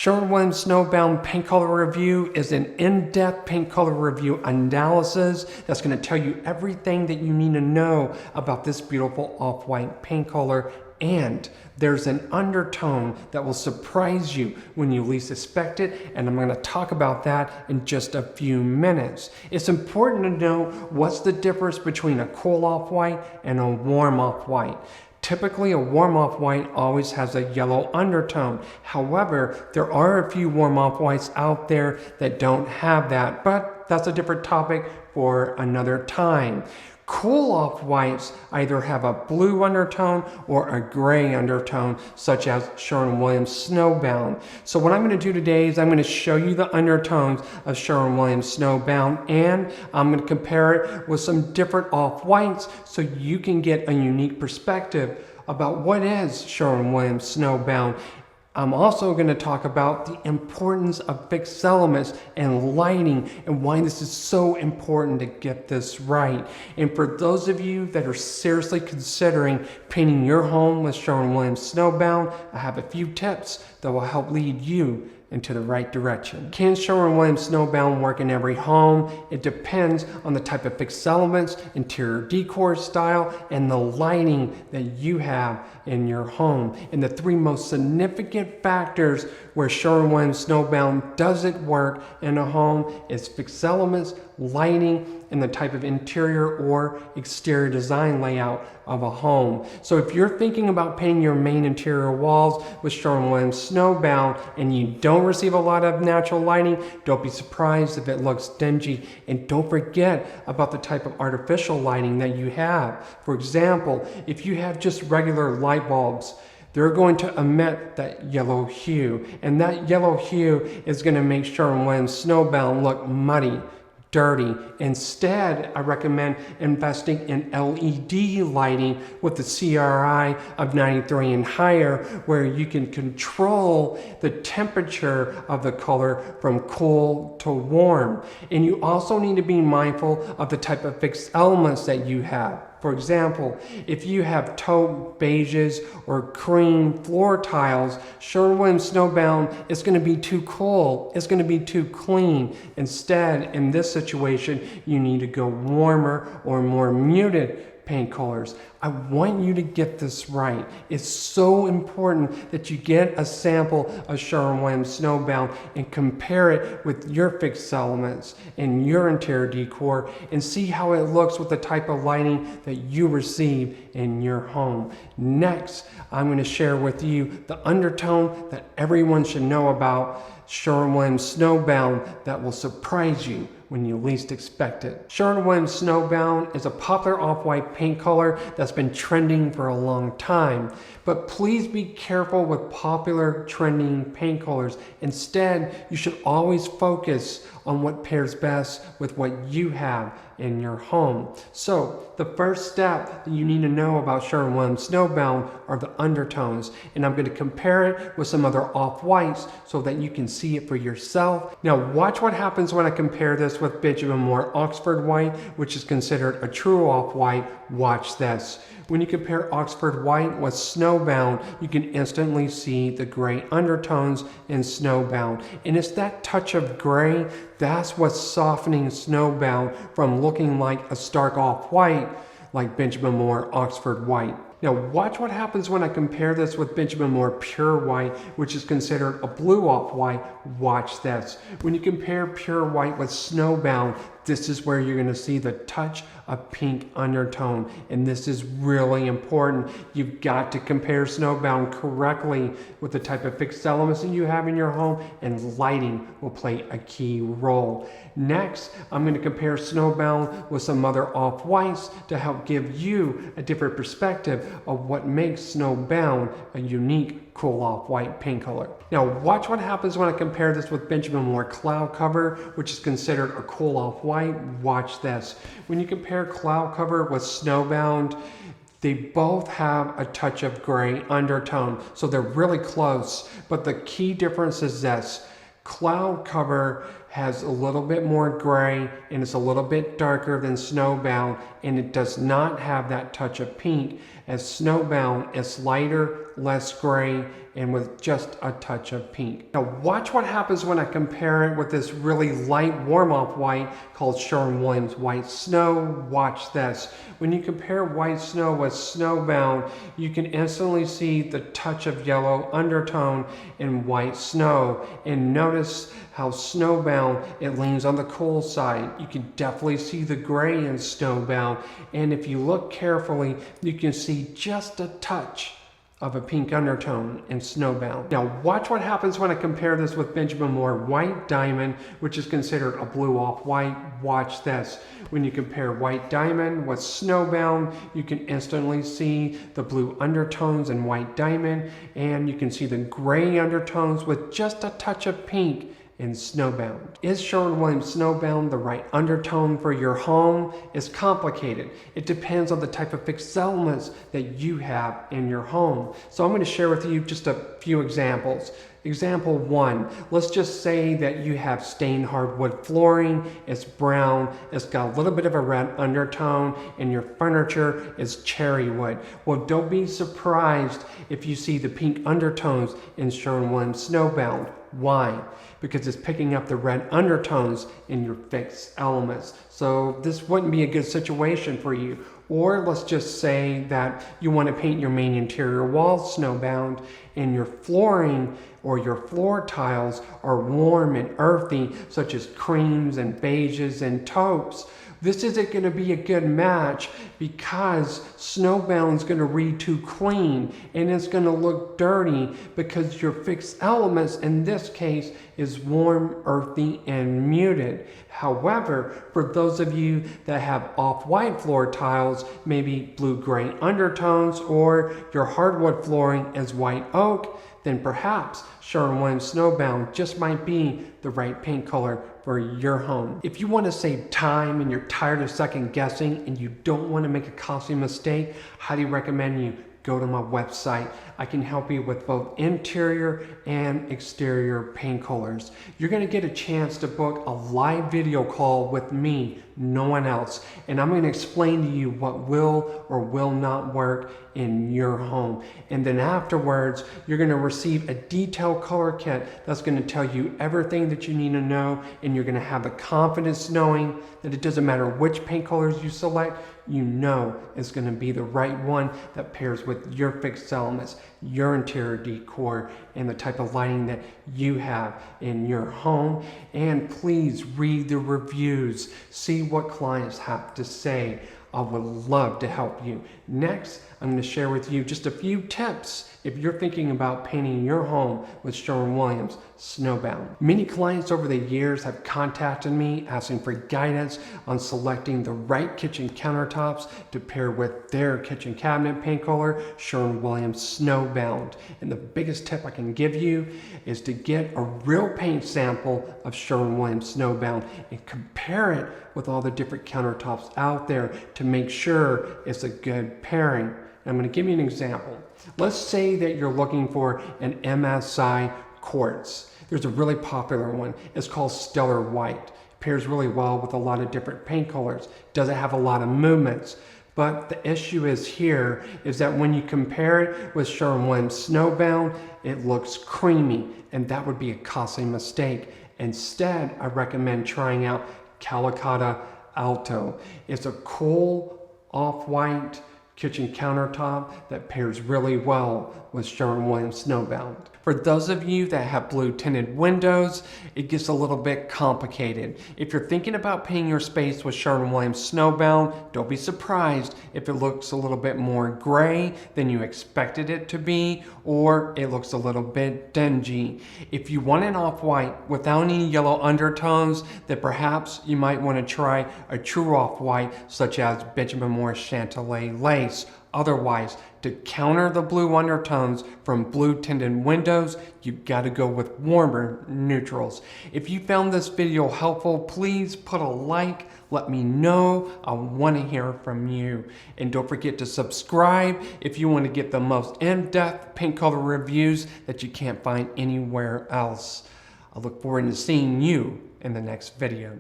Sherwin Williams Snowbound paint color review is an in-depth paint color review analysis that's going to tell you everything that you need to know about this beautiful off-white paint color. And there's an undertone that will surprise you when you least expect it, and I'm going to talk about that in just a few minutes. It's important to know what's the difference between a cool off-white and a warm off-white. Typically, a warm off-white always has a yellow undertone. However, there are a few warm off-whites out there that don't have that, but that's a different topic for another time. Cool off-whites either have a blue undertone or a gray undertone, such as Sherwin Williams Snowbound. So what I'm going to do today is I'm going to show you the undertones of Sherwin Williams Snowbound, and I'm going to compare it with some different off-whites so you can get a unique perspective about what is Sherwin Williams Snowbound. I'm also going to talk about the importance of fixed elements and lighting and why this is so important to get this right. And for those of you that are seriously considering painting your home with Sherwin Williams Snowbound, I have a few tips that will help lead you into the right direction. Can Sherwin Williams Snowbound work in every home? It depends on the type of fixed elements, interior decor style, and the lighting that you have in your home. And the three most significant factors where Sherwin Williams Snowbound doesn't work in a home is fixed elements, lighting, and the type of interior or exterior design layout of a home. So if you're thinking about painting your main interior walls with Sherwin Williams Snowbound and you don't receive a lot of natural lighting, don't be surprised if it looks dingy. And don't forget about the type of artificial lighting that you have. For example, if you have just regular light bulbs, they're going to emit that yellow hue, and that yellow hue is going to make Sherwin Williams Snowbound look muddy, dirty. Instead, I recommend investing in LED lighting with the CRI of 93 and higher, where you can control the temperature of the color from cool to warm. And you also need to be mindful of the type of fixed elements that you have. For example, if you have taupe beiges or cream floor tiles, Sherwin Williams Snowbound is going to be too cool. It's going to be too clean. Instead, in this situation, you need to go warmer or more muted paint colors. I want you to get this right. It's so important that you get a sample of Sherwin Williams Snowbound and compare it with your fixed elements and your interior decor and see how it looks with the type of lighting that you receive in your home. Next, I'm going to share with you the undertone that everyone should know about Sherwin Williams Snowbound that will surprise you when you least expect it. Sherwin Williams Snowbound is a popular off-white paint color that's been trending for a long time. But please be careful with popular trending paint colors. Instead, you should always focus on what pairs best with what you have in your home. So the first step that you need to know about Sherwin Williams Snowbound are the undertones, and I'm going to compare it with some other off-whites so that you can see it for yourself. Now watch what happens when I compare this with Benjamin Moore Oxford White, which is considered a true off-white. Watch this. When you compare Oxford White with Snowbound, you can instantly see the gray undertones in Snowbound. And it's that touch of gray that's what's softening Snowbound from looking like a stark off-white like Benjamin Moore Oxford White. Now watch what happens when I compare this with Benjamin Moore Pure White, which is considered a blue off-white. Watch this. When you compare Pure White with Snowbound, this is where you're going to see the touch of pink undertone. And this is really important. You've got to compare Snowbound correctly with the type of fixed elements that you have in your home, and lighting will play a key role. Next, I'm going to compare Snowbound with some other off-whites to help give you a different perspective of what makes Snowbound a unique cool off-white paint color. Now watch what happens when I compare this with Benjamin Moore Cloud Cover, which is considered a cool off-white. Watch this. When you compare Cloud Cover with Snowbound, they both have a touch of gray undertone, so they're really close. But the key difference is this. Cloud Cover has a little bit more gray and it's a little bit darker than Snowbound, and it does not have that touch of pink, as Snowbound is lighter, less gray, and with just a touch of pink. Now watch what happens when I compare it with this really light warm off-white called Sherwin Williams White Snow. Watch this. When you compare White Snow with Snowbound, you can instantly see the touch of yellow undertone in White Snow. And notice how Snowbound, it leans on the cool side. You can definitely see the gray in Snowbound. And if you look carefully, you can see just a touch of a pink undertone in Snowbound. Now watch what happens when I compare this with Benjamin Moore White Diamond, which is considered a blue off-white. Watch this. When you compare White Diamond with Snowbound, you can instantly see the blue undertones in White Diamond, and you can see the gray undertones with just a touch of pink in Snowbound. Is Sherwin Williams Snowbound the right undertone for your home? It's complicated. It depends on the type of fixed elements that you have in your home. So I'm going to share with you just a few examples. Example 1, let's just say that you have stained hardwood flooring, it's brown, it's got a little bit of a red undertone, and your furniture is cherry wood. Well, don't be surprised if you see the pink undertones in Sherwin Williams Snowbound. Why? Because it's picking up the red undertones in your fixed elements. So this wouldn't be a good situation for you. Or let's just say that you want to paint your main interior walls Snowbound, and your flooring or your floor tiles are warm and earthy, such as creams and beiges and taupes. This isn't going to be a good match because Snowbound's going to read too clean and it's going to look dirty because your fixed elements in this case is warm, earthy, and muted. However, for those of you that have off-white floor tiles, maybe blue-gray undertones, or your hardwood flooring is white oak, then perhaps Sherwin Williams Snowbound just might be the right paint color for your home. If you want to save time and you're tired of second guessing and you don't want to make a costly mistake, highly recommend you go to my website. I can help you with both interior and exterior paint colors. You're going to get a chance to book a live video call with me, no one else, and I'm going to explain to you what will or will not work in your home. And then afterwards, you're going to receive a detailed color kit that's going to tell you everything that you need to know, and you're going to have the confidence knowing that it doesn't matter which paint colors you select, you know it's going to be the right one that pairs with your fixed elements, your interior decor, and the type of lighting that you have in your home. And please read the reviews, see what clients have to say. I would love to help you. Next, I'm going to share with you just a few tips if you're thinking about painting your home with Sherwin Williams Snowbound. Many clients over the years have contacted me asking for guidance on selecting the right kitchen countertops to pair with their kitchen cabinet paint color, Sherwin Williams Snowbound. And the biggest tip I can give you is to get a real paint sample of Sherwin Williams Snowbound and compare it with all the different countertops out there to make sure it's a good pairing. I'm going to give you an example. Let's say that you're looking for an MSI quartz. There's a really popular one. It's called Stellar White. It pairs really well with a lot of different paint colors. Doesn't have a lot of movements. But the issue is here is that when you compare it with Sherwin Williams Snowbound, it looks creamy, and that would be a costly mistake. Instead, I recommend trying out Calicotta Alto. It's a cool off-white kitchen countertop that pairs really well with Sherwin Williams Snowbound. For those of you that have blue tinted windows, it gets a little bit complicated. If you're thinking about painting your space with Sherwin Williams Snowbound, don't be surprised if it looks a little bit more gray than you expected it to be, or it looks a little bit dingy. If you want an off-white without any yellow undertones, then perhaps you might want to try a true off-white such as Benjamin Moore Chantilly Lace. Otherwise, to counter the blue undertones from blue tinted windows, you've got to go with warmer neutrals. If you found this video helpful, please put a like. Let me know. I want to hear from you. And don't forget to subscribe if you want to get the most in-depth paint color reviews that you can't find anywhere else. I look forward to seeing you in the next video.